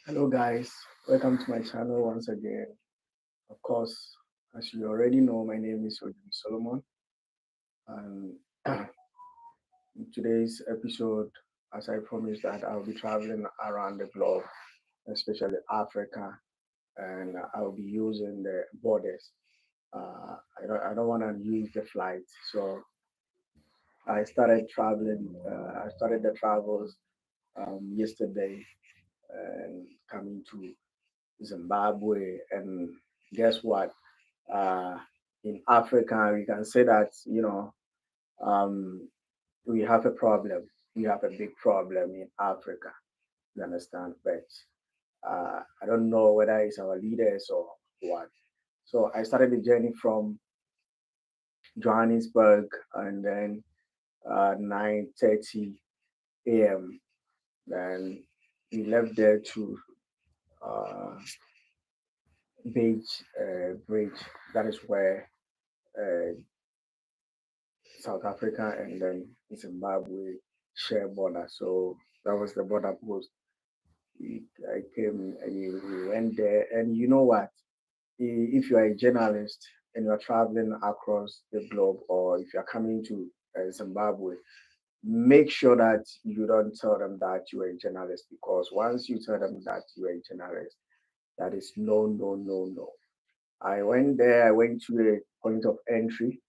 Hello guys, welcome to my channel once again. Of course, as you already know, my name is Ojim Solomon, and in today's episode, as I promised that I'll be traveling around the globe, especially Africa, and I'll be using the borders. I don't want to use the flight, so I started traveling. I started the travels yesterday and coming to Zimbabwe, and guess what? uh, in Africa, we can say that um, we have a problem. We have a big problem in Africa. You understand? But I don't know whether it's our leaders or what. So I started the journey from Johannesburg, and then 9:30 a.m. Then we left there to uh, Beach Bridge. That is where uh, South Africa and then Zimbabwe share border. So that was the border post. I came and we went there. And you know what? If you are a journalist and you're traveling across the globe, or if you're coming to Zimbabwe, make sure that you don't tell them that you are a journalist, because once you tell them that you are a journalist, that is no, no, no, no. I went there, I went to a point of entry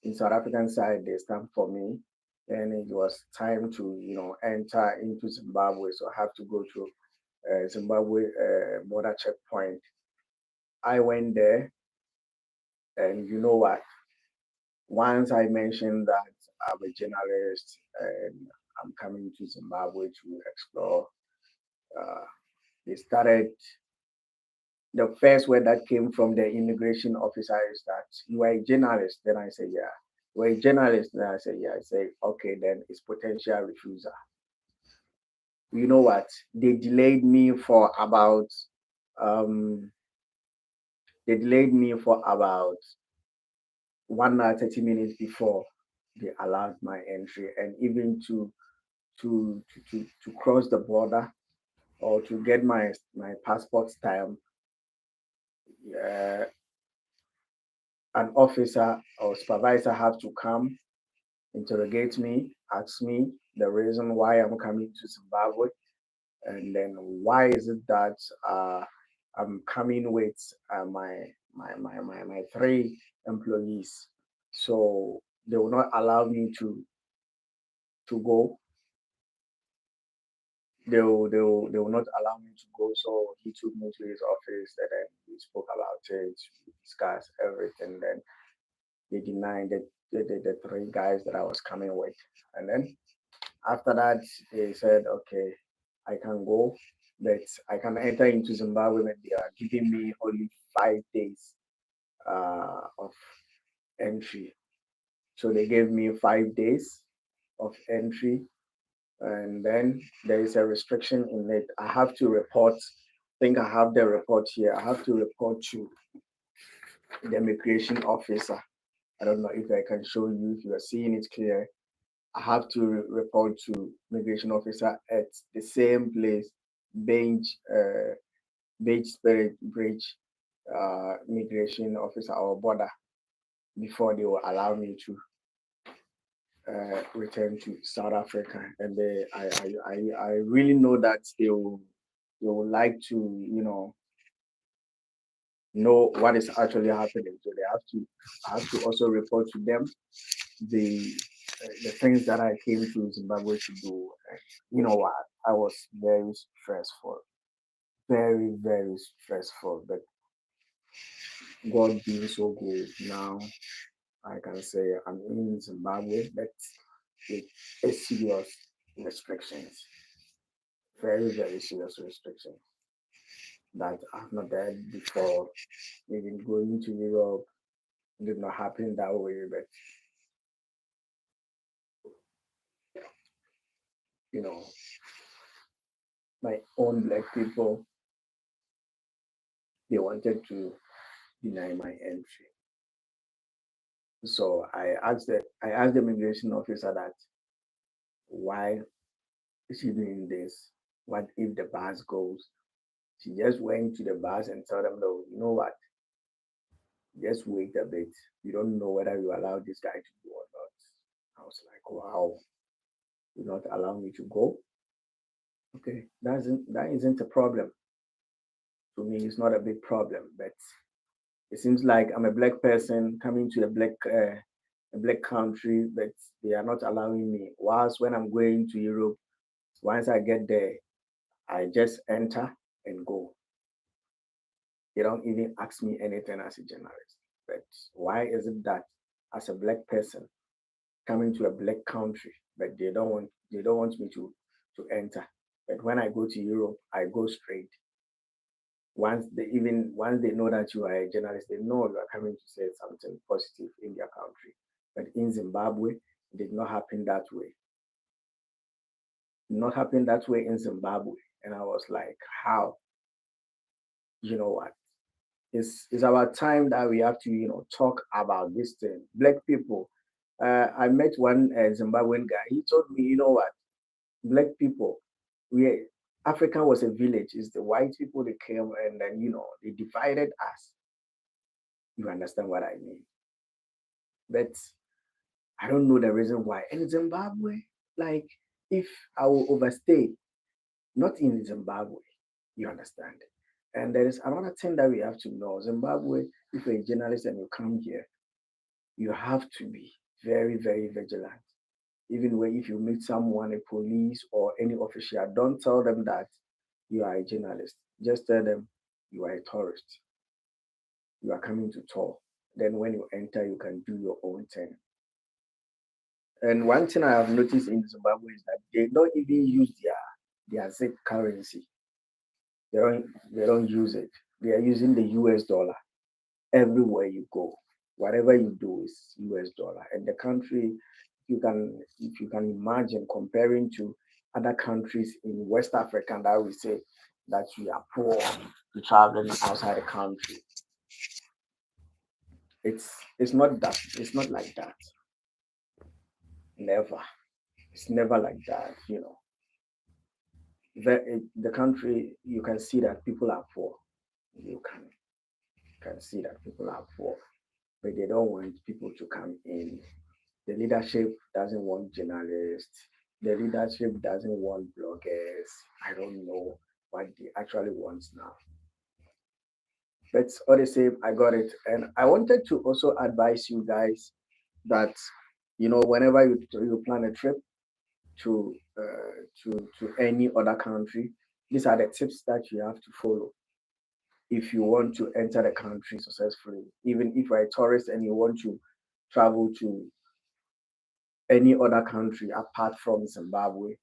in South African side, they stamped for me. Then it was time to, enter into Zimbabwe. So I have to go to Zimbabwe border checkpoint. I went there, and you know what? Once I mentioned that I'm a journalist and I'm coming to Zimbabwe to explore, uh, they started. The first word that came from the immigration officer is that you are a journalist. Then I say, yeah. You are a journalist. Then I say, yeah. I say, okay, then it's potential refusal. You know what? They delayed me for about um they delayed me for about 1 hour 30 minutes before they allowed my entry, and even to cross the border or to get my passport stamp. uh, an officer or supervisor have to come, interrogate me, ask me the reason why I'm coming to Zimbabwe, and then why is it that I'm coming with my three employees. So they will not allow me to go. They will not allow me to go. So he took me to his office, and then we spoke about it, we discussed everything. Then they denied the three guys that I was coming with. And then after that, they said, okay, I can go, but I can enter into Zimbabwe, but they are giving me only 5 days of entry. So they gave me 5 days of entry, and then there is a restriction in it. I have to report. I think I have the report here. I have to report to the immigration officer. I don't know if I can show you if you are seeing it clear. I have to report to immigration officer at the same place, bench, bench spirit bridge, immigration officer or border, before they will allow me to return to South Africa. And I really know that they will like to know what is actually happening. So they have to I have to also report to them the the things that I came to Zimbabwe to do. And you know what? I was very stressful, very very stressful. But God being so good, now I can say I'm in Zimbabwe, but with a serious restrictions, very very serious restrictions that I've not had before. Even going to Europe did not happen that way, but you know, my own black people, they wanted to deny my entry. So I asked the immigration officer that why is she doing this? What if the bus goes? She just went to the bus and told them, no, you know what? Just wait a bit. You don't know whether you allow this guy to go or not. I was like, wow, you not allow me to go? Okay, that isn't a problem. To me, it's not a big problem. But it seems like I'm a black person coming to a black country, but they are not allowing me. Whilst when I'm going to Europe, once I get there, I just enter and go. They don't even ask me anything as a journalist. But why is it that as a black person coming to a black country, but they don't want me to enter. But when I go to Europe, I go straight. Once they know that you are a journalist, they know you are coming to say something positive in their country. But in Zimbabwe, it did not happen that way. Not happen that way in Zimbabwe. And I was like, how? You know what? It's our time that we have to, talk about this thing. Black people. I met one Zimbabwean guy. He told me, you know what? Black people, we Africa was a village. It's the white people that came and then they divided us. You understand what I mean? But I don't know the reason why. And Zimbabwe, like if I will overstay, not in Zimbabwe, you understand. And there is another thing that we have to know. Zimbabwe, if you're a journalist and you come here, you have to be very, very vigilant. Even when if you meet someone, a police or any official, don't tell them that you are a journalist. Just tell them you are a tourist. You are coming to tour. Then when you enter, you can do your own thing. And one thing I have noticed in Zimbabwe is that they don't even use their zip currency. They don't use it. They are using the US dollar everywhere you go. Whatever you do is US dollar. And the country, if you can imagine comparing to other countries in West Africa that we say that we are poor, we traveling outside the country. It's not that. It's not like that. Never. It's never like that. The country you can see that people are poor. You can see that people are poor, but they don't want people to come in. The leadership doesn't want journalists. The leadership doesn't want bloggers. I don't know what they actually want now. But all the same, I got it. And I wanted to also advise you guys that, whenever you plan a trip to any other country, these are the tips that you have to follow if you want to enter the country successfully. Even if you're a tourist and you want to travel to any other country apart from Zimbabwe,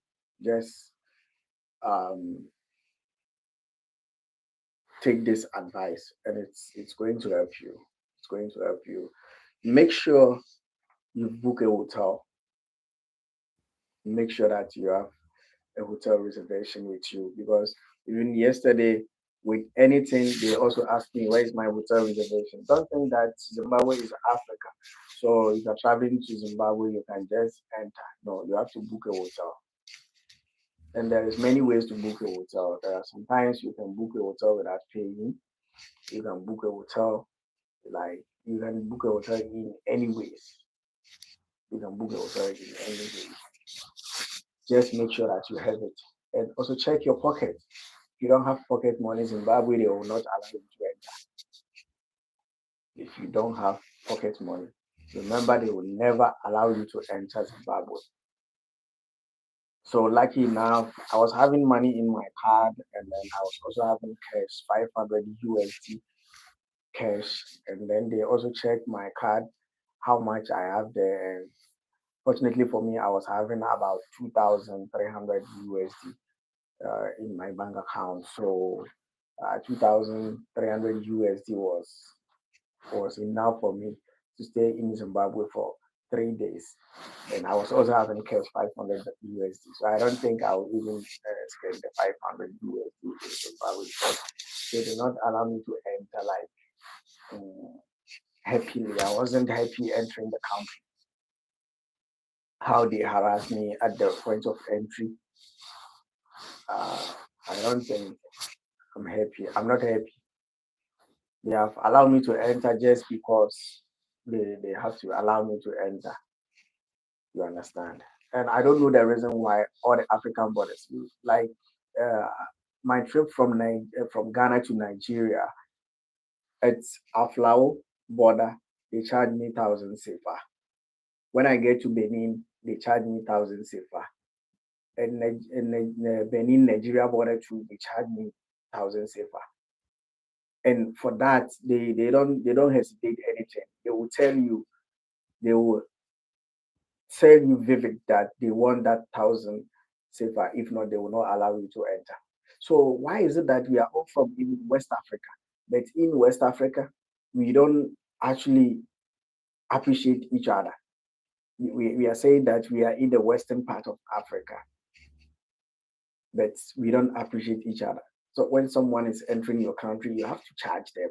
just um, take this advice, and it's going to help you. It's going to help you. Make sure you book a hotel. Make sure that you have a hotel reservation with you, because even yesterday with anything they also asked me where is my hotel reservation. Don't think that Zimbabwe is Africa. So if you're traveling to Zimbabwe, you can just enter. No, you have to book a hotel. And there is many ways to book a hotel. There are sometimes you can book a hotel without paying. You can book a hotel like you can book a hotel in any ways. You can book a hotel in any way. Just make sure that you have it. And also check your pocket. If you don't have pocket money, Zimbabwe, they will not allow you to enter. If you don't have pocket money, remember they will never allow you to enter Zimbabwe. So lucky enough, I was having money in my card, and then I was also having cash, 500 USD cash, and then they also checked my card, how much I have there. And fortunately for me, I was having about 2,300 USD in my bank account. So 2,300 USD was enough for me to stay in Zimbabwe for 3 days. And I was also having cash 500 USD. So I don't think I will even spend the 500 USD in Zimbabwe, because they did not allow me to enter like happily. I wasn't happy entering the country. How they harassed me at the point of entry, uh, I don't think I'm happy. I'm not happy. They have allowed me to enter just because they have to allow me to enter. You understand? And I don't know the reason why all the African borders, like uh, my trip from Ghana to Nigeria, it's Aflao border. They charge me 1,000 CFA. When I get to Benin, they charge me 1,000 CFA. And the Benin Nigeria border too, they charge me 1,000 CFA. And for that, they don't hesitate anything. They will tell you vivid that they want that 1,000 CFA. If not, they will not allow you to enter. So why is it that we are all from in West Africa, but in West Africa we don't actually appreciate each other? We are saying that we are in the western part of Africa, but we don't appreciate each other. So when someone is entering your country, you have to charge them,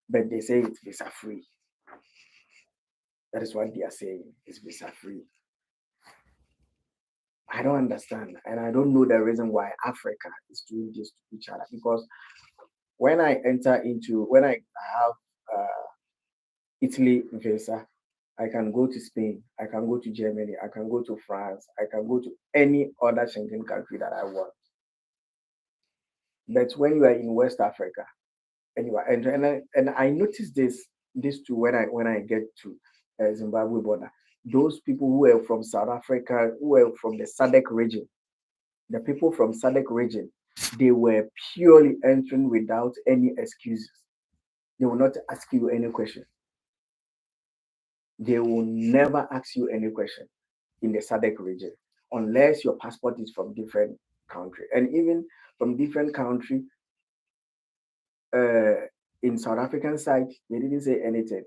but they say it's visa free. That is what they are saying. It's visa free. I don't understand, and I don't know the reason why Africa is doing this to each other. Because when I have uh, Italy visa, I can go to Spain, I can go to Germany, I can go to France, I can go to any other Schengen country that I want. But when you are in West Africa and you are entering, and I noticed this too when I get to Zimbabwe border. Those people who were from South Africa, who were from the SADC region, the people from SADC region, they were purely entering without any excuses. They will not ask you any question. They will never ask you any question in the SADC region unless your passport is from different country. And even from different country, uh, in South African side, they didn't say anything.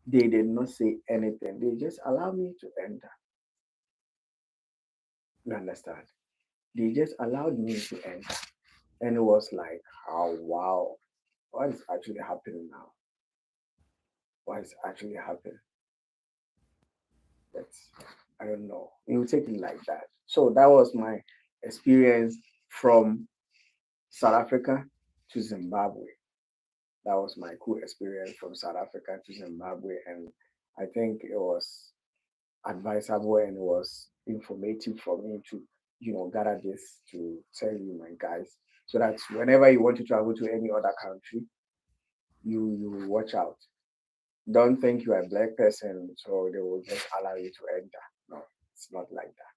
They did not say anything. They just allowed me to enter. You understand? They just allowed me to enter. And it was like, oh wow, what is actually happening now? What is actually happening? That's I don't know. You take it like that. So that was my experience from South Africa to Zimbabwe. That was my cool experience from South Africa to Zimbabwe, and I think it was advisable and it was informative for me to gather this to tell you, my guys, so that whenever you want to travel to any other country, you watch out. Don't think you are a black person, so they will just allow you to enter. No, it's not like that.